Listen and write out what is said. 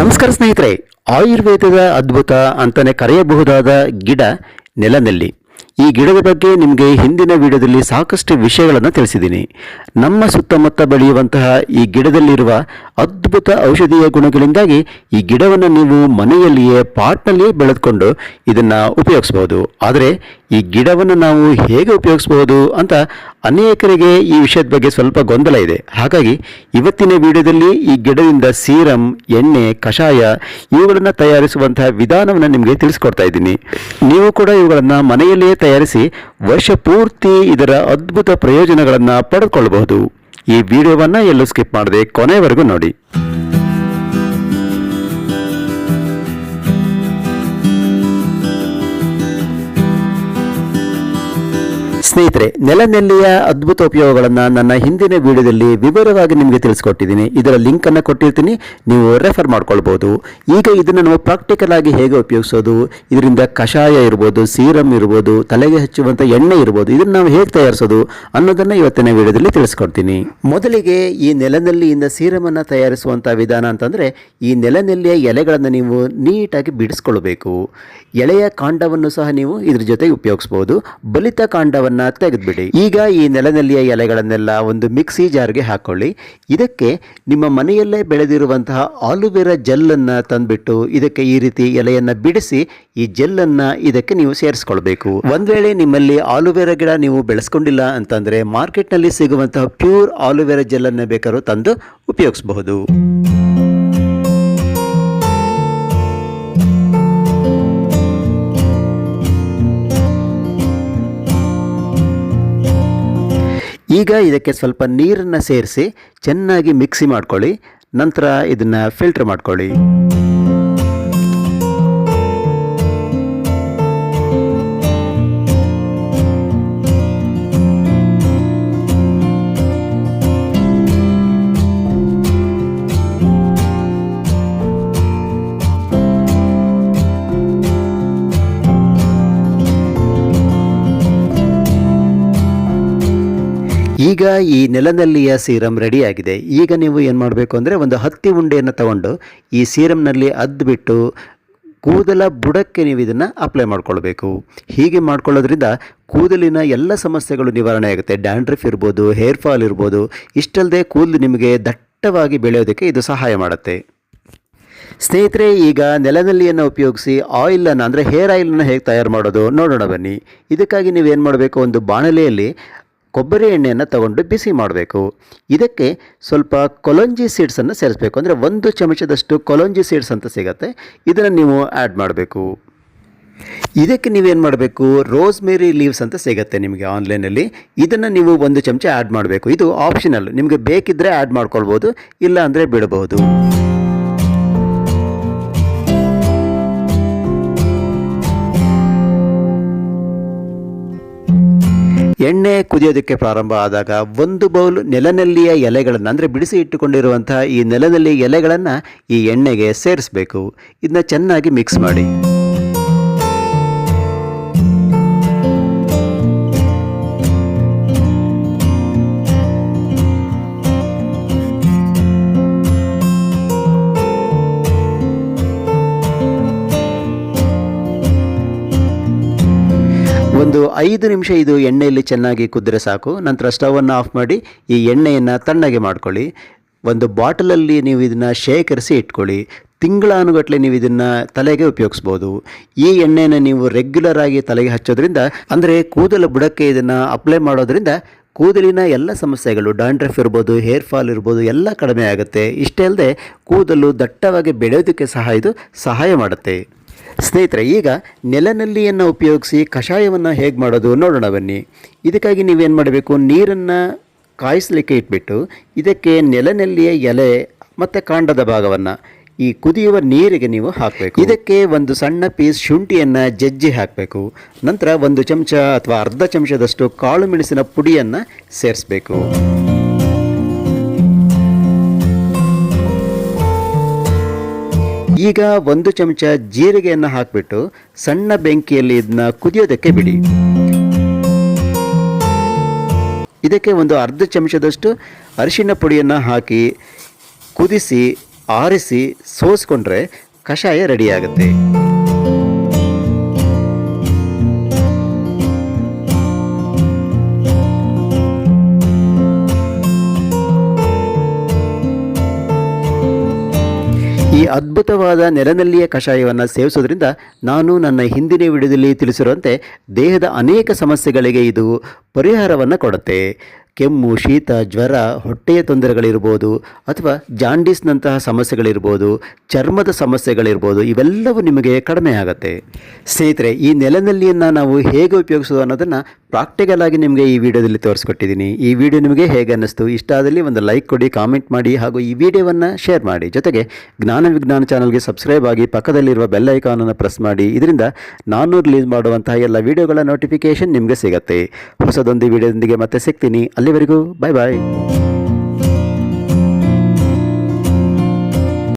ನಮಸ್ಕಾರ ಸ್ನೇಹಿತರೆ, ಆಯುರ್ವೇದದ ಅದ್ಭುತ ಅಂತಾನೆ ಕರೆಯಬಹುದಾದ ಗಿಡ ನೆಲನೆಲ್ಲಿ. ಈ ಗಿಡದ ಬಗ್ಗೆ ನಿಮಗೆ ಹಿಂದಿನ ವಿಡಿಯೋದಲ್ಲಿ ಸಾಕಷ್ಟು ವಿಷಯಗಳನ್ನು ತಿಳಿಸಿದ್ದೀನಿ. ನಮ್ಮ ಸುತ್ತಮುತ್ತ ಬೆಳೆಯುವಂತಹ ಈ ಗಿಡದಲ್ಲಿರುವ ಅದ್ಭುತ ಔಷಧೀಯ ಗುಣಗಳಿಂದಾಗಿ ಈ ಗಿಡವನ್ನು ನೀವು ಮನೆಯಲ್ಲಿಯೇ ಪಾಟ್ನಲ್ಲಿಯೇ ಬೆಳೆದುಕೊಂಡು ಇದನ್ನು ಉಪಯೋಗಿಸ್ಬೋದು. ಆದರೆ ಈ ಗಿಡವನ್ನು ನಾವು ಹೇಗೆ ಉಪಯೋಗಿಸ್ಬೋದು ಅಂತ ಅನೇಕರಿಗೆ ಈ ವಿಷಯದ ಬಗ್ಗೆ ಸ್ವಲ್ಪ ಗೊಂದಲ ಇದೆ. ಹಾಗಾಗಿ ಇವತ್ತಿನ ವಿಡಿಯೋದಲ್ಲಿ ಈ ಗಿಡದಿಂದ ಸೀರಮ್, ಎಣ್ಣೆ, ಕಷಾಯ ಇವುಗಳನ್ನು ತಯಾರಿಸುವಂತಹ ವಿಧಾನವನ್ನು ನಿಮಗೆ ತಿಳಿಸ್ಕೊಡ್ತಾ ಇದ್ದೀನಿ. ನೀವು ಕೂಡ ಇವುಗಳನ್ನು ಮನೆಯಲ್ಲಿಯೇ ತಯಾರಿಸಿ ವರ್ಷ ಪೂರ್ತಿ ಇದರ ಅದ್ಭುತ ಪ್ರಯೋಜನಗಳನ್ನು ಪಡೆದುಕೊಳ್ಳಬಹುದು. ಈ ವಿಡಿಯೋವನ್ನು ಎಲ್ಲೂ ಸ್ಕಿಪ್ ಮಾಡದೆ ಕೊನೆಯವರೆಗೂ ನೋಡಿ. ಸ್ನೇಹಿತರೆ, ನೆಲನೆಲ್ಲಿಯ ಅದ್ಭುತ ಉಪಯೋಗಗಳನ್ನು ನನ್ನ ಹಿಂದಿನ ವಿಡಿಯೋದಲ್ಲಿ ವಿವರವಾಗಿ ನಿಮಗೆ ತಿಳಿಸ್ಕೊಟ್ಟಿದ್ದೀನಿ. ಇದರ ಲಿಂಕನ್ನು ಕೊಟ್ಟಿರ್ತೀನಿ, ನೀವು ರೆಫರ್ ಮಾಡ್ಕೊಳ್ಬೋದು. ಈಗ ಇದನ್ನು ನಾವು ಪ್ರಾಕ್ಟಿಕಲ್ ಆಗಿ ಹೇಗೆ ಉಪಯೋಗಿಸೋದು, ಇದರಿಂದ ಕಷಾಯ ಇರ್ಬೋದು, ಸೀರಮ್ ಇರ್ಬೋದು, ತಲೆಗೆ ಹಚ್ಚುವಂಥ ಎಣ್ಣೆ ಇರ್ಬೋದು, ಇದನ್ನು ನಾವು ಹೇಗೆ ತಯಾರಿಸೋದು ಅನ್ನೋದನ್ನು ಇವತ್ತಿನ ವಿಡಿಯೋದಲ್ಲಿ ತಿಳಿಸ್ಕೊಡ್ತೀನಿ. ಮೊದಲಿಗೆ ಈ ನೆಲನೆಲ್ಲಿಯಿಂದ ಸೀರಮನ್ನು ತಯಾರಿಸುವಂಥ ವಿಧಾನ ಅಂತಂದರೆ, ಈ ನೆಲನೆಲ್ಲಿಯ ಎಲೆಗಳನ್ನು ನೀವು ನೀಟಾಗಿ ಬಿಡಿಸ್ಕೊಳ್ಬೇಕು. ಎಳೆಯ ಕಾಂಡವನ್ನು ಸಹ ನೀವು ಇದ್ರ ಜೊತೆಗೆ ಉಪಯೋಗಿಸ್ಬೋದು. ಬಲಿತ ಕಾಂಡವನ್ನು ತೆಗೆದುಬಿಡಿ. ಈಗ ಈ ನೆಲನೆಲ್ಲಿಯ ಎಲೆಗಳನ್ನೆಲ್ಲ ಒಂದು ಮಿಕ್ಸಿ ಜಾರ್ಗೆ ಹಾಕೊಳ್ಳಿ. ಇದಕ್ಕೆ ನಿಮ್ಮ ಮನೆಯಲ್ಲೇ ಬೆಳೆದಿರುವಂತಹ ಆಲೂವೆರಾ ಜೆಲ್ಲನ್ನು ತಂದುಬಿಟ್ಟು ಇದಕ್ಕೆ ಈ ರೀತಿ ಎಲೆಯನ್ನು ಬಿಡಿಸಿ ಈ ಜೆಲ್ಲನ್ನು ಇದಕ್ಕೆ ನೀವು ಸೇರಿಸ್ಕೊಳ್ಬೇಕು. ಒಂದು ವೇಳೆ ನಿಮ್ಮಲ್ಲಿ ಆಲೂವೆರಾ ಗಿಡ ನೀವು ಬೆಳೆಸ್ಕೊಂಡಿಲ್ಲ ಅಂತಂದರೆ ಮಾರ್ಕೆಟ್ನಲ್ಲಿ ಸಿಗುವಂತಹ ಪ್ಯೂರ್ ಆಲೂವೆರಾ ಜೆಲ್ಲನ್ನು ಬೇಕಾದ್ರೂ ತಂದು ಉಪಯೋಗಿಸಬಹುದು. ಈಗ ಇದಕ್ಕೆ ಸ್ವಲ್ಪ ನೀರನ್ನು ಸೇರಿಸಿ ಚೆನ್ನಾಗಿ ಮಿಕ್ಸಿ ಮಾಡ್ಕೊಳ್ಳಿ. ನಂತರ ಇದನ್ನು ಫಿಲ್ಟರ್ ಮಾಡ್ಕೊಳ್ಳಿ. ಈಗ ಈ ನೆಲನೆಲ್ಲಿಯ ಸೀರಮ್ ರೆಡಿಯಾಗಿದೆ. ಈಗ ನೀವು ಏನು ಮಾಡಬೇಕು ಅಂದರೆ, ಒಂದು ಹತ್ತಿ ಉಂಡೆಯನ್ನು ತಗೊಂಡು ಈ ಸೀರಮ್ನಲ್ಲಿ ಅದ್ಬಿಟ್ಟು ಕೂದಲ ಬುಡಕ್ಕೆ ನೀವು ಇದನ್ನು ಅಪ್ಲೈ ಮಾಡ್ಕೊಳ್ಬೇಕು. ಹೀಗೆ ಮಾಡ್ಕೊಳ್ಳೋದ್ರಿಂದ ಕೂದಲಿನ ಎಲ್ಲ ಸಮಸ್ಯೆಗಳು ನಿವಾರಣೆ ಆಗುತ್ತೆ. ಡ್ಯಾಂಡ್ರಫ್ ಇರ್ಬೋದು, ಹೇರ್ ಫಾಲ್ ಇರ್ಬೋದು. ಇಷ್ಟಲ್ಲದೆ ಕೂದಲು ನಿಮಗೆ ದಟ್ಟವಾಗಿ ಬೆಳೆಯೋದಕ್ಕೆ ಇದು ಸಹಾಯ ಮಾಡುತ್ತೆ. ಸ್ನೇಹಿತರೆ, ಈಗ ನೆಲನೆಲ್ಲಿಯನ್ನು ಉಪಯೋಗಿಸಿ ಆಯಿಲನ್ನು ಅಂದರೆ ಹೇರ್ ಆಯಿಲನ್ನು ಹೇಗೆ ತಯಾರು ಮಾಡೋದು ನೋಡೋಣ ಬನ್ನಿ. ಇದಕ್ಕಾಗಿ ನೀವೇನು ಮಾಡಬೇಕು, ಒಂದು ಬಾಣಲೆಯಲ್ಲಿ ಕೊಬ್ಬರಿ ಎಣ್ಣೆಯನ್ನು ತಗೊಂಡು ಬಿಸಿ ಮಾಡಬೇಕು. ಇದಕ್ಕೆ ಸ್ವಲ್ಪ ಕೊಲಂಜಿ ಸೀಡ್ಸನ್ನು ಸೇರಿಸಬೇಕು. ಅಂದರೆ 1 ಚಮಚದಷ್ಟು ಕೊಲಂಜಿ ಸೀಡ್ಸ್ ಅಂತ ಸಿಗುತ್ತೆ, ಇದನ್ನು ನೀವು ಆ್ಯಡ್ ಮಾಡಬೇಕು. ಇದಕ್ಕೆ ನೀವೇನು ಮಾಡಬೇಕು, ರೋಸ್ಮೇರಿ ಲೀವ್ಸ್ ಅಂತ ಸಿಗುತ್ತೆ ನಿಮಗೆ ಆನ್ಲೈನಲ್ಲಿ. ಇದನ್ನು ನೀವು 1 ಚಮಚ ಆ್ಯಡ್ ಮಾಡಬೇಕು. ಇದು ಆಪ್ಷನಲ್, ನಿಮಗೆ ಬೇಕಿದ್ದರೆ ಆ್ಯಡ್ ಮಾಡ್ಕೊಳ್ಬೋದು, ಇಲ್ಲ ಅಂದರೆ ಬಿಡಬಹುದು. ಎಣ್ಣೆ ಕುದಿಯೋದಕ್ಕೆ ಪ್ರಾರಂಭ ಆದಾಗ 1 ಬೌಲ್ ನೆಲನೆಲ್ಲಿಯ ಎಲೆಗಳನ್ನು ಅಂದರೆ ಬಿಡಿಸಿ ಇಟ್ಟುಕೊಂಡಿರುವಂತಹ ಈ ನೆಲನೆಲ್ಲಿ ಎಲೆಗಳನ್ನು ಈ ಎಣ್ಣೆಗೆ ಸೇರಿಸಬೇಕು. ಇದನ್ನ ಚೆನ್ನಾಗಿ ಮಿಕ್ಸ್ ಮಾಡಿ. ಒಂದು 5 ನಿಮಿಷ ಇದು ಎಣ್ಣೆಯಲ್ಲಿ ಚೆನ್ನಾಗಿ ಕುದ್ರೆ ಸಾಕು. ನಂತರ ಸ್ಟವನ್ನು ಆಫ್ ಮಾಡಿ ಈ ಎಣ್ಣೆಯನ್ನು ತಣ್ಣಗೆ ಮಾಡ್ಕೊಳ್ಳಿ. ಒಂದು ಬಾಟಲಲ್ಲಿ ನೀವು ಇದನ್ನು ಶೇಖರಿಸಿ ಇಟ್ಕೊಳ್ಳಿ. ತಿಂಗಳಾನುಗಟ್ಟಲೆ ನೀವು ಇದನ್ನು ತಲೆಗೆ ಉಪಯೋಗಿಸ್ಬೋದು. ಈ ಎಣ್ಣೆಯನ್ನು ನೀವು ರೆಗ್ಯುಲರ್ ಆಗಿ ತಲೆಗೆ ಹಚ್ಚೋದ್ರಿಂದ, ಅಂದರೆ ಕೂದಲ ಬುಡಕ್ಕೆ ಇದನ್ನು ಅಪ್ಲೈ ಮಾಡೋದ್ರಿಂದ ಕೂದಲಿನ ಎಲ್ಲ ಸಮಸ್ಯೆಗಳು, ಡ್ಯಾಂಡ್ರಫ್ ಇರ್ಬೋದು, ಹೇರ್ ಫಾಲ್ ಇರ್ಬೋದು, ಎಲ್ಲ ಕಡಿಮೆ ಆಗುತ್ತೆ. ಇಷ್ಟೇ ಅಲ್ಲದೆ ಕೂದಲು ದಟ್ಟವಾಗಿ ಬೆಳೆಯೋದಕ್ಕೆ ಸಹ ಇದು ಸಹಾಯ ಮಾಡುತ್ತೆ. ಸ್ನೇಹಿತರೆ, ಈಗ ನೆಲನೆಲ್ಲಿಯನ್ನು ಉಪಯೋಗಿಸಿ ಕಷಾಯವನ್ನು ಹೇಗೆ ಮಾಡೋದು ನೋಡೋಣ ಬನ್ನಿ. ಇದಕ್ಕಾಗಿ ನೀವೇನು ಮಾಡಬೇಕು, ನೀರನ್ನು ಕಾಯಿಸಲಿಕ್ಕೆ ಇಟ್ಬಿಟ್ಟು ಇದಕ್ಕೆ ನೆಲನೆಲ್ಲಿಯ ಎಲೆ ಮತ್ತು ಕಾಂಡದ ಭಾಗವನ್ನು ಈ ಕುದಿಯುವ ನೀರಿಗೆ ನೀವು ಹಾಕಬೇಕು. ಇದಕ್ಕೆ ಒಂದು ಸಣ್ಣ ಪೀಸ್ ಶುಂಠಿಯನ್ನು ಜಜ್ಜಿ ಹಾಕಬೇಕು. ನಂತರ 1 ಚಮಚ ಅಥವಾ ಅರ್ಧ ಚಮಚದಷ್ಟು ಕಾಳು ಮೆಣಸಿನ ಪುಡಿಯನ್ನು ಸೇರಿಸಬೇಕು. ಈಗ 1 ಚಮಚ ಜೀರಿಗೆಯನ್ನು ಹಾಕಿಬಿಟ್ಟು ಸಣ್ಣ ಬೆಂಕಿಯಲ್ಲಿ ಇದನ್ನ ಕುದಿಯೋದಕ್ಕೆ ಬಿಡಿ. ಇದಕ್ಕೆ ಒಂದು ಅರ್ಧ ಚಮಚದಷ್ಟು ಅರಿಶಿನ ಪುಡಿಯನ್ನು ಹಾಕಿ ಕುದಿಸಿ ಆರಿಸಿ ಸೋಸ್ಕೊಂಡ್ರೆ ಕಷಾಯ ರೆಡಿಯಾಗುತ್ತೆ. ಈ ಅದ್ಭುತವಾದ ನೆಲನೆಲ್ಲಿಯ ಕಷಾಯವನ್ನು ಸೇವಿಸೋದ್ರಿಂದ ನಾನು ನನ್ನ ಹಿಂದಿನ ವಿಡಿಯೋದಲ್ಲಿ ತಿಳಿಸಿರುವಂತೆ ದೇಹದ ಅನೇಕ ಸಮಸ್ಯೆಗಳಿಗೆ ಇದು ಪರಿಹಾರವನ್ನು ಕೊಡುತ್ತೆ. ಕೆಮ್ಮು, ಶೀತ, ಜ್ವರ, ಹೊಟ್ಟೆಯ ತೊಂದರೆಗಳಿರ್ಬೋದು ಅಥವಾ ಜಾಂಡೀಸ್ನಂತಹ ಸಮಸ್ಯೆಗಳಿರ್ಬೋದು, ಚರ್ಮದ ಸಮಸ್ಯೆಗಳಿರ್ಬೋದು, ಇವೆಲ್ಲವೂ ನಿಮಗೆ ಕಡಿಮೆ ಆಗುತ್ತೆ. ಸ್ನೇಹಿತರೆ, ಈ ನೆಲನೆಲ್ಲಿಯನ್ನು ನಾವು ಹೇಗೆ ಉಪಯೋಗಿಸೋದು ಅನ್ನೋದನ್ನು ಪ್ರಾಕ್ಟಿಕಲ್ ಆಗಿ ನಿಮಗೆ ಈ ವಿಡಿಯೋದಲ್ಲಿ ತೋರಿಸ್ಕೊಟ್ಟಿದ್ದೀನಿ. ಈ ವಿಡಿಯೋ ನಿಮಗೆ ಹೇಗೆ ಅನ್ನಿಸ್ತು? ಇಷ್ಟ ಆದಲ್ಲಿ ಒಂದು ಲೈಕ್ ಕೊಡಿ, ಕಾಮೆಂಟ್ ಮಾಡಿ ಹಾಗೂ ಈ ವಿಡಿಯೋವನ್ನು ಶೇರ್ ಮಾಡಿ. ಜೊತೆಗೆ ಜ್ಞಾನ ವಿಜ್ಞಾನ ಚಾನಲ್ಗೆ ಸಬ್ಸ್ಕ್ರೈಬ್ ಆಗಿ ಪಕ್ಕದಲ್ಲಿರುವ ಬೆಲ್ ಐಕಾನನ್ನು ಪ್ರೆಸ್ ಮಾಡಿ. ಇದರಿಂದ ನಾನು ರಿಲೀಸ್ ಮಾಡುವಂತಹ ಎಲ್ಲ ವಿಡಿಯೋಗಳ ನೋಟಿಫಿಕೇಷನ್ ನಿಮಗೆ ಸಿಗುತ್ತೆ. ಹೊಸದೊಂದು ವಿಡಿಯೋದೊಂದಿಗೆ ಮತ್ತೆ ಸಿಗ್ತೀನಿ. ಅಲ್ಲಿವರೆಗೂ ಬಾಯ್ ಬಾಯ್.